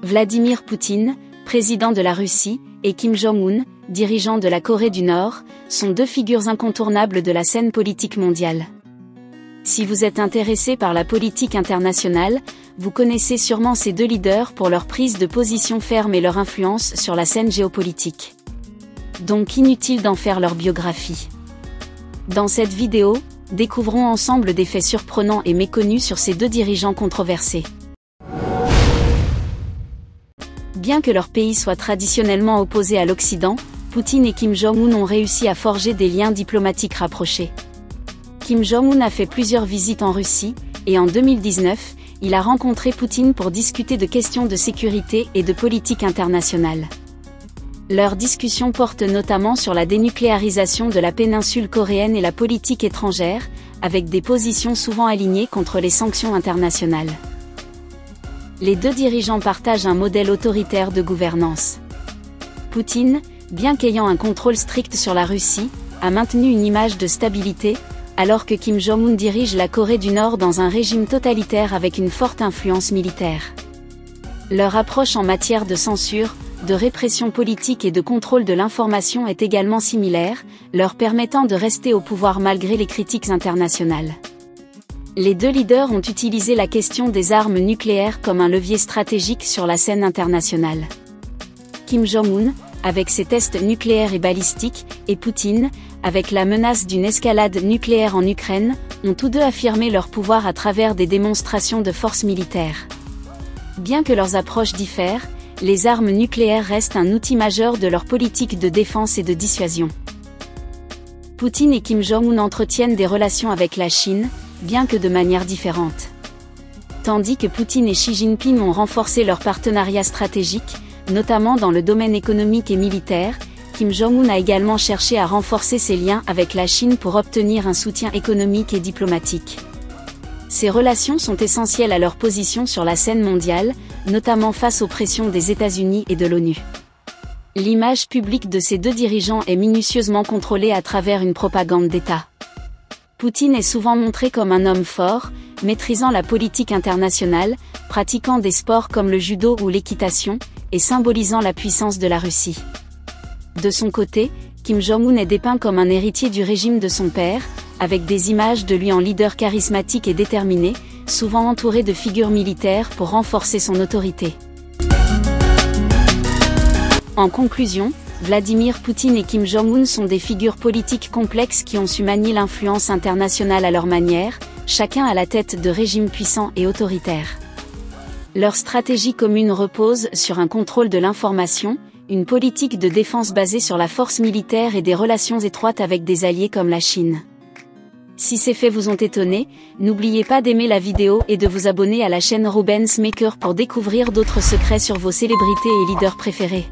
Vladimir Poutine, président de la Russie, et Kim Jong-un, dirigeant de la Corée du Nord, sont deux figures incontournables de la scène politique mondiale. Si vous êtes intéressé par la politique internationale, vous connaissez sûrement ces deux leaders pour leur prise de position ferme et leur influence sur la scène géopolitique. Donc inutile d'en faire leur biographie. Dans cette vidéo, découvrons ensemble des faits surprenants et méconnus sur ces deux dirigeants controversés. Bien que leur pays soit traditionnellement opposé à l'Occident, Poutine et Kim Jong-un ont réussi à forger des liens diplomatiques rapprochés. Kim Jong-un a fait plusieurs visites en Russie, et en 2019, il a rencontré Poutine pour discuter de questions de sécurité et de politique internationale. Leurs discussions portent notamment sur la dénucléarisation de la péninsule coréenne et la politique étrangère, avec des positions souvent alignées contre les sanctions internationales. Les deux dirigeants partagent un modèle autoritaire de gouvernance. Poutine, bien qu'ayant un contrôle strict sur la Russie, a maintenu une image de stabilité, alors que Kim Jong-un dirige la Corée du Nord dans un régime totalitaire avec une forte influence militaire. Leur approche en matière de censure, de répression politique et de contrôle de l'information est également similaire, leur permettant de rester au pouvoir malgré les critiques internationales. Les deux leaders ont utilisé la question des armes nucléaires comme un levier stratégique sur la scène internationale. Kim Jong-un, avec ses tests nucléaires et balistiques, et Poutine, avec la menace d'une escalade nucléaire en Ukraine, ont tous deux affirmé leur pouvoir à travers des démonstrations de force militaire. Bien que leurs approches diffèrent, les armes nucléaires restent un outil majeur de leur politique de défense et de dissuasion. Poutine et Kim Jong-un entretiennent des relations avec la Chine, bien que de manière différente. Tandis que Poutine et Xi Jinping ont renforcé leur partenariat stratégique, notamment dans le domaine économique et militaire, Kim Jong-un a également cherché à renforcer ses liens avec la Chine pour obtenir un soutien économique et diplomatique. Ces relations sont essentielles à leur position sur la scène mondiale, notamment face aux pressions des États-Unis et de l'ONU. L'image publique de ces deux dirigeants est minutieusement contrôlée à travers une propagande d'État. Poutine est souvent montré comme un homme fort, maîtrisant la politique internationale, pratiquant des sports comme le judo ou l'équitation, et symbolisant la puissance de la Russie. De son côté, Kim Jong-un est dépeint comme un héritier du régime de son père, avec des images de lui en leader charismatique et déterminé, souvent entouré de figures militaires pour renforcer son autorité. En conclusion, Vladimir Poutine et Kim Jong-un sont des figures politiques complexes qui ont su manier l'influence internationale à leur manière, chacun à la tête de régimes puissants et autoritaires. Leur stratégie commune repose sur un contrôle de l'information, une politique de défense basée sur la force militaire et des relations étroites avec des alliés comme la Chine. Si ces faits vous ont étonné, n'oubliez pas d'aimer la vidéo et de vous abonner à la chaîne Rubens Maker pour découvrir d'autres secrets sur vos célébrités et leaders préférés.